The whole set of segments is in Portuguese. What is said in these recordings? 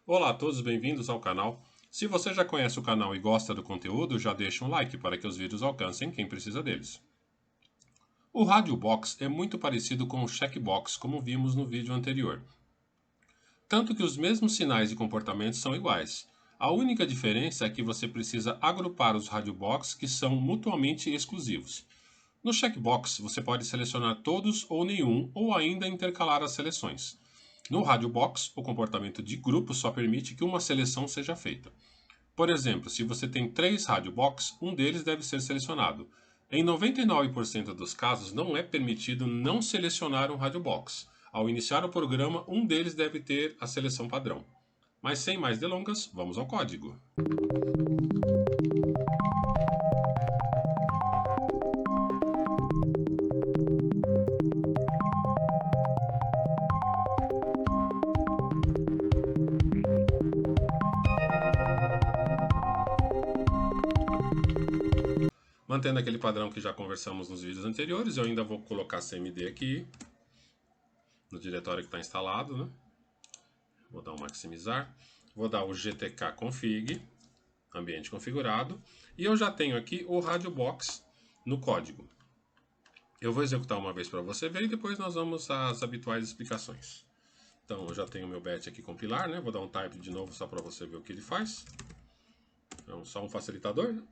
Olá a todos, bem-vindos ao canal. Se você já conhece o canal e gosta do conteúdo, já deixa um like para que os vídeos alcancem quem precisa deles. O Radio Box é muito parecido com o Checkbox, como vimos no vídeo anterior. Tanto que os mesmos sinais e comportamentos são iguais. A única diferença é que você precisa agrupar os Radio Box que são mutuamente exclusivos. No Checkbox, você pode selecionar todos ou nenhum, ou ainda intercalar as seleções. No Radio Box, o comportamento de grupo só permite que uma seleção seja feita. Por exemplo, se você tem 3 Radio Box, um deles deve ser selecionado. Em 99% dos casos, não é permitido não selecionar um Radio Box. Ao iniciar o programa, um deles deve ter a seleção padrão. Mas sem mais delongas, vamos ao código. Mantendo aquele padrão que já conversamos nos vídeos anteriores, eu ainda vou colocar CMD aqui, no diretório que está instalado, né? Vou dar um maximizar, vou dar o GTK config, ambiente configurado, e eu já tenho aqui o Radio Box no código. Eu vou executar uma vez para você ver e depois nós vamos às habituais explicações. Então eu já tenho o meu batch aqui compilar, né? Vou dar um type de novo só para você ver o que ele faz. É só um facilitador, né?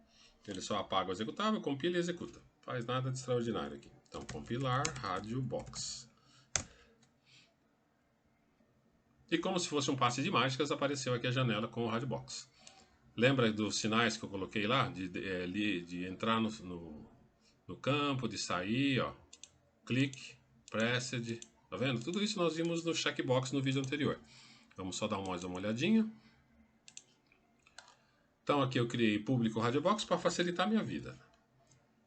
Ele só apaga o executável, compila e executa. Faz nada de extraordinário aqui. Então, compilar Radio Box. E como se fosse um passe de mágicas, apareceu aqui a janela com o Radio Box. Lembra dos sinais que eu coloquei lá? De entrar no campo, de sair, ó. Click, pressed. Tá vendo? Tudo isso nós vimos no checkbox no vídeo anterior. Vamos só dar mais uma olhadinha. Então aqui eu criei público Radio Box para facilitar a minha vida.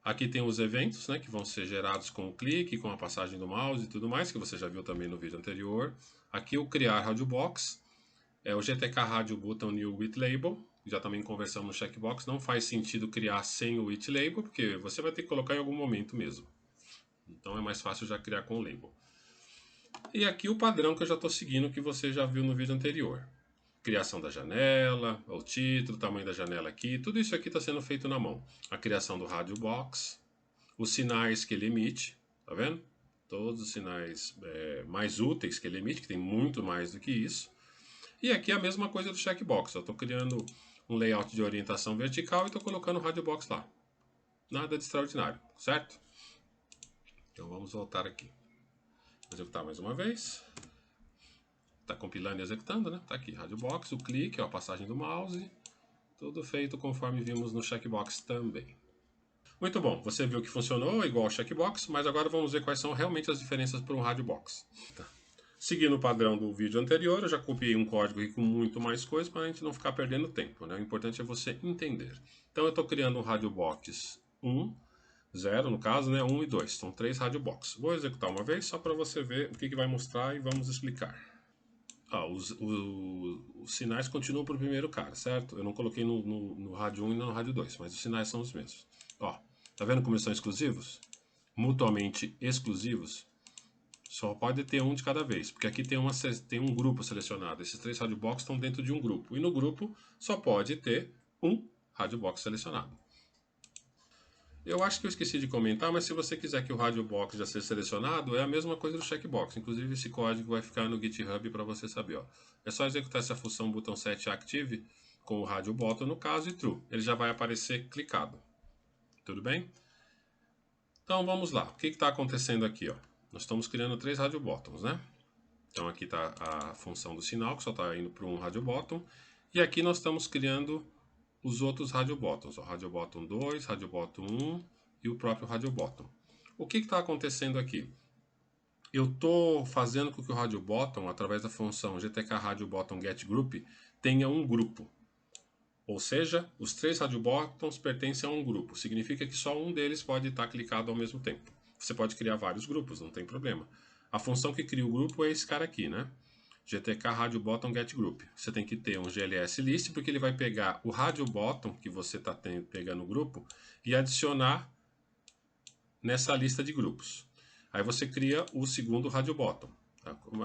Aqui tem os eventos, né, que vão ser gerados com o clique, com a passagem do mouse e tudo mais, que você já viu também no vídeo anterior. Aqui o criar Radio Box, é o GTK Radio Button New with Label, já também conversamos no checkbox. Não faz sentido criar sem o with label, porque você vai ter que colocar em algum momento mesmo. Então é mais fácil já criar com o label. E aqui o padrão que eu já estou seguindo, que você já viu no vídeo anterior. Criação da janela, o título, o tamanho da janela aqui, tudo isso aqui está sendo feito na mão. A criação do Radio Box, os sinais que ele emite, tá vendo? Todos os sinais mais úteis que ele emite, que tem muito mais do que isso. E aqui a mesma coisa do checkbox, eu estou criando um layout de orientação vertical e estou colocando o Radio Box lá. Nada de extraordinário, certo? Então vamos voltar aqui. Vou executar mais uma vez. Está compilando e executando, né? Está aqui, Radio Box, o clique, ó, a passagem do mouse. Tudo feito conforme vimos no checkbox também. Muito bom, você viu que funcionou igual ao checkbox, mas agora vamos ver quais são realmente as diferenças para um Radio Box. Tá. Seguindo o padrão do vídeo anterior, eu já copiei um código aqui com muito mais coisas para a gente não ficar perdendo tempo, né? O importante é você entender. Então eu estou criando um Radio Box 1, 0 no caso, né? 1 e 2. São 3 Radio Box. Vou executar uma vez só para você ver o que vai mostrar e vamos explicar. Os sinais continuam para o primeiro cara, certo? Eu não coloquei no rádio 1 e no rádio 2, mas os sinais são os mesmos. Ó, tá vendo como eles são exclusivos? Mutuamente exclusivos. Só pode ter um de cada vez, porque aqui tem um grupo selecionado. Esses 3 Radio Box estão dentro de um grupo. E no grupo só pode ter um Radio Box selecionado. Eu acho que eu esqueci de comentar, mas se você quiser que o Radio Box já seja selecionado, é a mesma coisa do checkbox. Inclusive esse código vai ficar no GitHub para você saber. Ó. É só executar essa função button set active com o Radio Button no caso e true. Ele já vai aparecer clicado. Tudo bem? Então vamos lá. O que está acontecendo aqui? Ó? Nós estamos criando 3 Radio Buttons, né? Então aqui está a função do sinal, que só está indo para um Radio Button. E aqui nós estamos criando os outros Radio Buttons, ó, Radio Button 2, Radio Button 1 e o próprio Radio Button. O que está acontecendo aqui? Eu estou fazendo com que o Radio Button, através da função GTK Radio Button Get Group, tenha um grupo. Ou seja, os 3 Radio Buttons pertencem a um grupo. Significa que só um deles pode estar clicado ao mesmo tempo. Você pode criar vários grupos, não tem problema. A função que cria o grupo é esse cara aqui, né? GTK Radio Button Get Group. Você tem que ter um GLS list, porque ele vai pegar o Radio Button que você está pegando no grupo e adicionar nessa lista de grupos. Aí você cria o segundo Radio Button.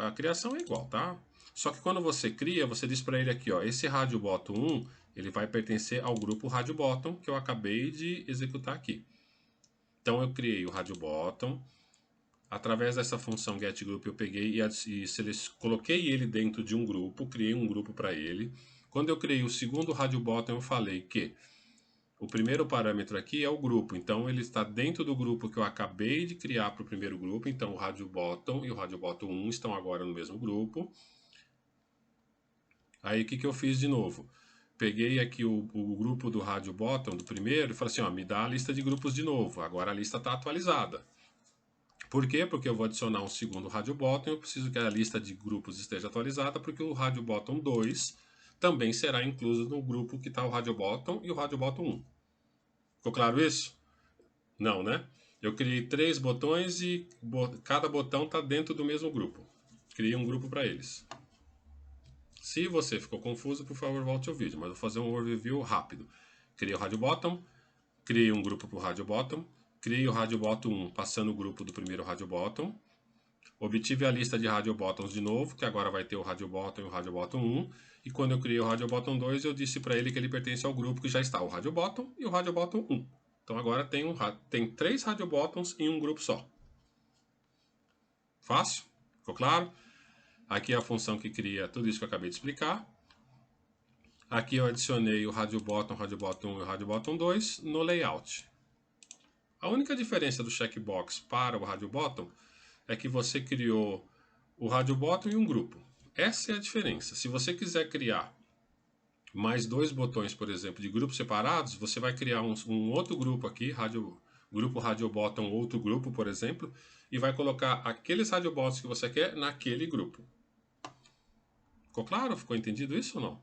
A criação é igual, tá? Só que quando você cria, você diz para ele aqui, ó, esse rádio bottom 1, ele vai pertencer ao grupo rádio bottom que eu acabei de executar aqui. Então eu criei o rádio bottom. Através dessa função getGroup eu peguei coloquei ele dentro de um grupo, criei um grupo para ele. Quando eu criei o segundo rádio bottom, eu falei que o primeiro parâmetro aqui é o grupo, então ele está dentro do grupo que eu acabei de criar para o primeiro grupo, então o rádio bottom e o rádio bottom 1 estão agora no mesmo grupo. Aí o que eu fiz de novo? Peguei aqui o grupo do rádio bottom do primeiro e falei assim, ó, me dá a lista de grupos de novo, agora a lista está atualizada. Por quê? Porque eu vou adicionar um segundo rádio bottom e eu preciso que a lista de grupos esteja atualizada, porque o rádio bottom 2 também será incluso no grupo que está o rádio bottom e o rádio bottom 1. Ficou claro isso? Não, né? Eu criei 3 botões e cada botão está dentro do mesmo grupo. Criei um grupo para eles. Se você ficou confuso, por favor, volte ao vídeo, mas vou fazer um overview rápido. Criei o rádio bottom, criei um grupo para o rádio bottom, criei o rádio bottom 1 passando o grupo do primeiro rádio bottom, obtive a lista de rádio bottoms de novo, que agora vai ter o rádio bottom e o rádio bottom 1, e quando eu criei o rádio bottom 2, eu disse para ele que ele pertence ao grupo que já está o rádio bottom e o rádio bottom 1. Então agora tem 3 rádio bottoms em um grupo só. Fácil? Ficou claro? Aqui é a função que cria tudo isso que eu acabei de explicar. Aqui eu adicionei o rádio bottom 1 e o rádio bottom 2 no layout. A única diferença do checkbox para o rádio bottom é que você criou o rádio bottom e um grupo. Essa é a diferença. Se você quiser criar mais 2 botões, por exemplo, de grupos separados, você vai criar um outro grupo aqui, grupo rádio bottom, outro grupo, por exemplo, e vai colocar aqueles rádio bottoms que você quer naquele grupo. Ficou claro? Ficou entendido isso ou não?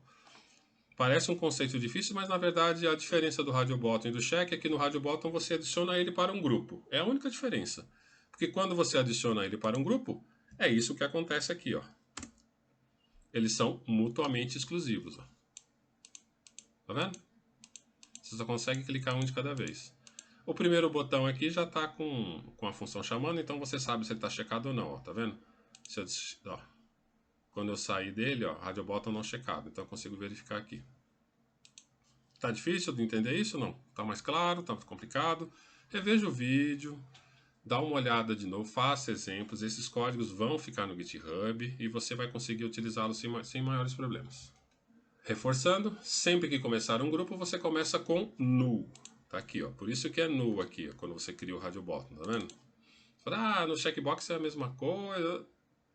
Parece um conceito difícil, mas na verdade a diferença do rádio bottom e do check é que no rádio bottom você adiciona ele para um grupo. É a única diferença. Porque quando você adiciona ele para um grupo, é isso que acontece aqui, ó. Eles são mutuamente exclusivos, ó. Tá vendo? Você só consegue clicar um de cada vez. O primeiro botão aqui já está com a função chamando, então você sabe se ele está checado ou não, ó. Tá vendo? Ó. Quando eu sair dele, ó, rádio bottom não checado, então eu consigo verificar aqui. Tá difícil de entender isso ou não? Tá mais claro? Tá mais complicado? Reveja o vídeo, dá uma olhada de novo, faça exemplos. Esses códigos vão ficar no GitHub e você vai conseguir utilizá-los sem maiores problemas. Reforçando, sempre que começar um grupo, você começa com null. Tá aqui, ó. Por isso que é null aqui, ó, quando você cria o rádio bottom, tá vendo? Ah, no checkbox é a mesma coisa.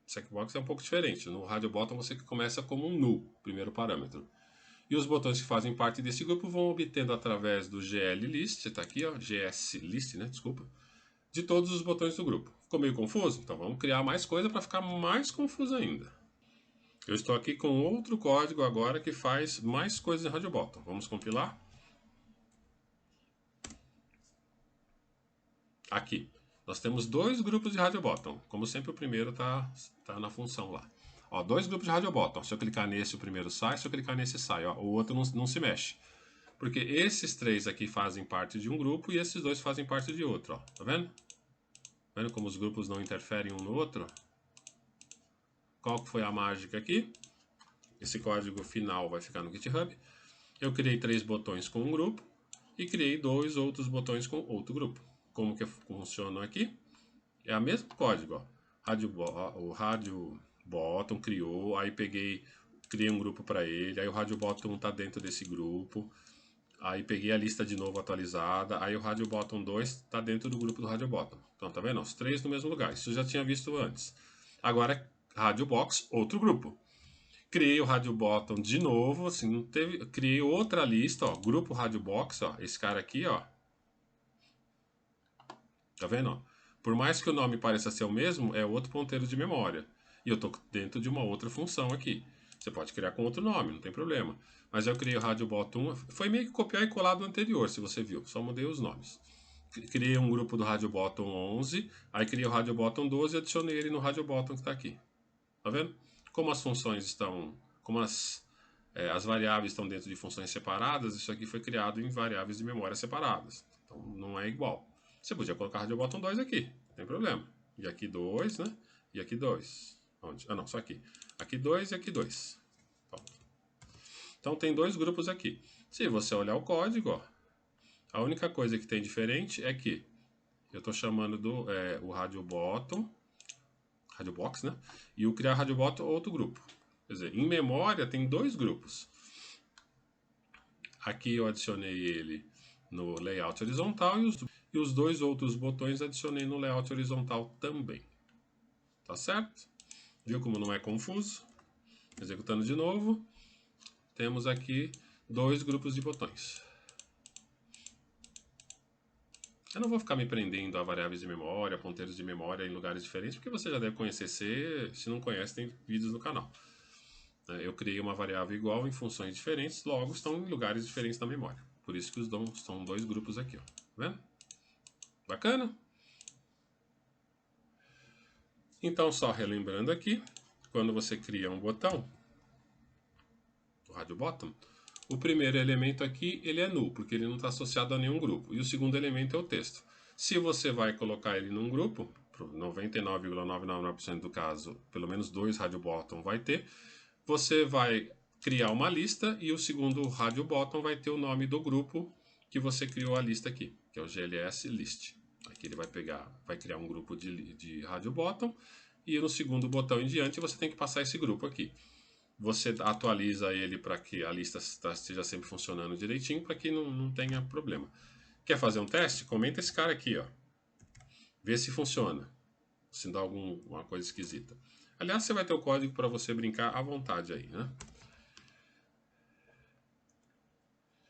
Checkbox é um pouco diferente. No rádio bottom você começa como um null, primeiro parâmetro. E os botões que fazem parte desse grupo vão obtendo através do glist, está aqui, ó, gslist, né, desculpa, de todos os botões do grupo. Ficou meio confuso? Então vamos criar mais coisa para ficar mais confuso ainda. Eu estou aqui com outro código agora que faz mais coisas em rádio bottom. Vamos compilar? Aqui. Nós temos 2 grupos de rádio bottom. Como sempre, o primeiro está na função lá. Ó, 2 grupos de rádio bottom. Se eu clicar nesse, o primeiro sai. Se eu clicar nesse, sai. Ó, o outro não se mexe. Porque esses 3 aqui fazem parte de um grupo e esses 2 fazem parte de outro. Ó. Tá vendo? Tá vendo como os grupos não interferem um no outro? Qual que foi a mágica aqui? Esse código final vai ficar no GitHub. Eu criei 3 botões com um grupo e criei 2 outros botões com outro grupo. Como que funciona aqui? É o mesmo código. Ó. O rádio bottom criou, aí criei um grupo para ele, aí o rádio bottom está dentro desse grupo. Aí peguei a lista de novo atualizada, aí o rádio bottom 2 está dentro do grupo do rádio bottom. Então tá vendo? Os 3 no mesmo lugar. Isso eu já tinha visto antes. Agora rádio box, outro grupo. Criei o rádio bottom de novo, assim, não teve, criei outra lista, ó, grupo rádio box, ó, esse cara aqui, ó. Tá vendo, ó? Por mais que o nome pareça ser o mesmo, é outro ponteiro de memória. E eu tô dentro de uma outra função aqui. Você pode criar com outro nome, não tem problema. Mas eu criei o rádio bottom 1, foi meio que copiar e colar do anterior, se você viu, só mudei os nomes. Criei um grupo do rádio bottom 11, aí criei o rádio bottom 12 e adicionei ele no rádio bottom que está aqui. Tá vendo? Como as funções estão, como as variáveis estão dentro de funções separadas, isso aqui foi criado em variáveis de memória separadas. Então não é igual. Você podia colocar rádio bottom 2 aqui, não tem problema. E aqui 2, né? E aqui 2. Onde? Ah, não, só aqui. Aqui 2 e aqui 2. Então tem dois grupos aqui. Se você olhar o código, ó, a única coisa que tem diferente é que eu estou chamando o Radio Bottom, Radio Box, né? E o criar Radio Bottom outro grupo. Quer dizer, em memória tem dois grupos. Aqui eu adicionei ele no layout horizontal e os dois outros botões adicionei no layout horizontal também. Tá certo? Viu como não é confuso? Executando de novo, temos aqui dois grupos de botões. Eu não vou ficar me prendendo a variáveis de memória, ponteiros de memória em lugares diferentes, porque você já deve conhecer. Se não conhece, tem vídeos no canal. Eu criei uma variável igual em funções diferentes, logo estão em lugares diferentes da memória. Por isso que são dois grupos aqui, ó. Tá vendo? Bacana? Então, só relembrando aqui, quando você cria um botão, o Radio Bottom, o primeiro elemento aqui, ele é null, porque ele não está associado a nenhum grupo. E o segundo elemento é o texto. Se você vai colocar ele num grupo, 99,999% do caso, pelo menos 2 Radio Bottom vai ter, você vai criar uma lista e o segundo Radio Bottom vai ter o nome do grupo que você criou a lista aqui, que é o GLS List. Aqui ele vai criar um grupo de Radio Bottom e no segundo botão em diante você tem que passar esse grupo aqui. Você atualiza ele para que a lista esteja sempre funcionando direitinho, para que não tenha problema. Quer fazer um teste? Comenta esse cara aqui, ó. Vê se funciona, se dá alguma coisa esquisita. Aliás, você vai ter o código para você brincar à vontade aí, né?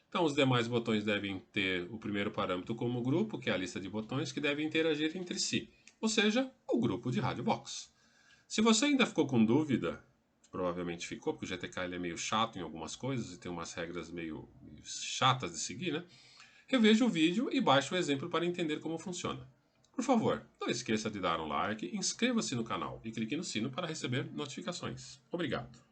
Então, os demais botões devem ter o primeiro parâmetro como grupo, que é a lista de botões, que devem interagir entre si. Ou seja, o grupo de Radio Box. Se você ainda ficou com dúvida, provavelmente ficou, porque o GTK ele é meio chato em algumas coisas e tem umas regras meio chatas de seguir, né? Reveja o vídeo e baixe o exemplo para entender como funciona. Por favor, não esqueça de dar um like, inscreva-se no canal e clique no sino para receber notificações. Obrigado!